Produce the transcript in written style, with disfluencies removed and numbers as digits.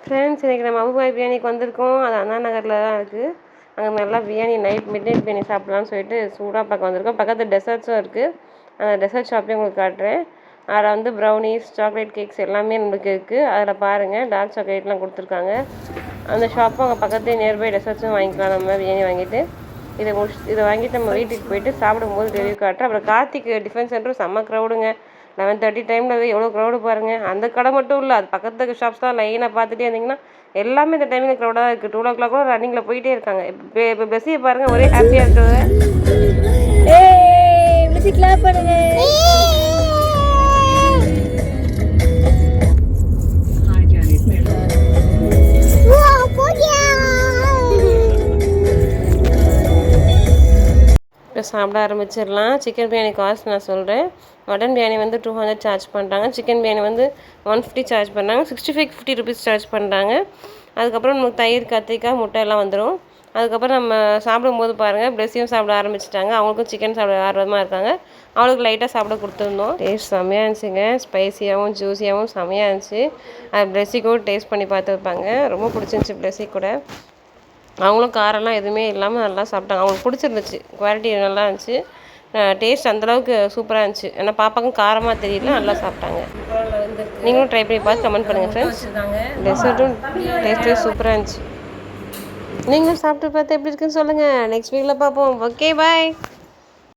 Friends இன்றைக்கி நம்ம அபுபாய் பிரியாணிக்கு வந்திருக்கோம். அது அண்ணா நகரில் தான் இருக்குது. அங்கே நல்லா பிரியாணி மிட் நைட் பிரியாணி சாப்பிட்லான்னு சொல்லிட்டு சூடாக பார்க்க வந்திருக்கோம். பக்கத்தில் டெசர்ட்ஸும் இருக்குது. அந்த டெசர்ட் ஷாப்பையும் உங்களுக்கு காட்டுறேன். அதில் வந்து ப்ரௌனிஸ், சாக்லேட் கேக்ஸ் எல்லாமே நம்மளுக்கு இருக்குது. அதில் பாருங்கள் டார்க் சாக்லேட்லாம் கொடுத்துருக்காங்க. அந்த ஷாப்பும் அங்கே பக்கத்துலேயே நியர்பை டெசர்ட்ஸும் வாங்கிக்கலாம். நம்ம பிரியாணி வாங்கிட்டு இதை வாங்கிட்டு நம்ம வீட்டுக்கு போயிட்டு சாப்பிடும்போது ரிவ்யூ காட்டுறேன். அப்புறம் கார்த்திக் டிஃபன் சென்டரும் செம்ம க்ரௌடுங்க. 11:30 டைமில் எவ்வளோ க்ரௌடு பாருங்கள். அந்த கடை மட்டும் இல்லை, அது பக்கத்து ஷாப்ஸ் தான் லைனாக பார்த்துட்டே இருந்தீங்கன்னா எல்லாமே இந்த டைமில் க்ரௌடாக தான் இருக்குது. 2 o'clock கூட ரன்னிங்கில் போயிட்டே இருக்காங்க. இப்போ பெஸ்ஸியை பாருங்கள், ஒரே ஹாப்பியாக இருக்கிறது. இப்போ சாப்பிட ஆரம்பிச்சிடலாம். சிக்கன் பிரியாணி காஸ்ட் நான் சொல்கிறேன். மட்டன் பிரியாணி வந்து 200 சார்ஜ் பண்ணுறாங்க. சிக்கன் பிரியாணி வந்து 150 சார்ஜ் பண்ணுறாங்க. 65-50 ருபீஸ் சார்ஜ் பண்ணுறாங்க. அதுக்கப்புறம் நமக்கு தயிர், கத்திரிக்காய், முட்டை எல்லாம் வந்துடும். அதுக்கப்புறம் நம்ம சாப்பிடும்போது பாருங்கள் பிளெஸ்ஸியும் சாப்பிட ஆரம்பிச்சிட்டாங்க. அவங்களுக்கும் சிக்கன் சாப்பிட ஆர்வமாக இருக்காங்க. அவளுக்கு லைட்டாக சாப்பிட கொடுத்துருந்தோம். டேஸ்ட் செம்மையாக இருந்துச்சுங்க. ஸ்பைஸியாகவும் ஜூஸியாகவும் செம்மையாக இருந்துச்சு. அது பிளெஸ்ஸி கூட டேஸ்ட் பண்ணி பார்த்துருப்பாங்க. ரொம்ப பிடிச்சிருந்துச்சி பிளெஸ்ஸி கூட. அவங்களும் காரெல்லாம் எதுவுமே இல்லாமல் நல்லா சாப்பிட்டாங்க. அவங்களுக்கு பிடிச்சிருந்துச்சு. குவாலிட்டி நல்லா இருந்துச்சு. டேஸ்ட் அந்தளவுக்கு சூப்பராக இருந்துச்சு. ஏன்னா பாப்பாக்கும் காரமாக தெரியல, நல்லா சாப்பிட்டாங்க. நீங்களும் ட்ரை பண்ணி பார்த்து கமெண்ட் பண்ணுங்கள் ஃப்ரெண்ட்ஸ். டெசர்ட்டும் டேஸ்ட்டே சூப்பராக இருந்துச்சு. நீங்களும் சாப்பிட்டு பார்த்து எப்படி இருக்குன்னு சொல்லுங்கள். நெக்ஸ்ட் வீக்கில் பார்ப்போம். Okay bye.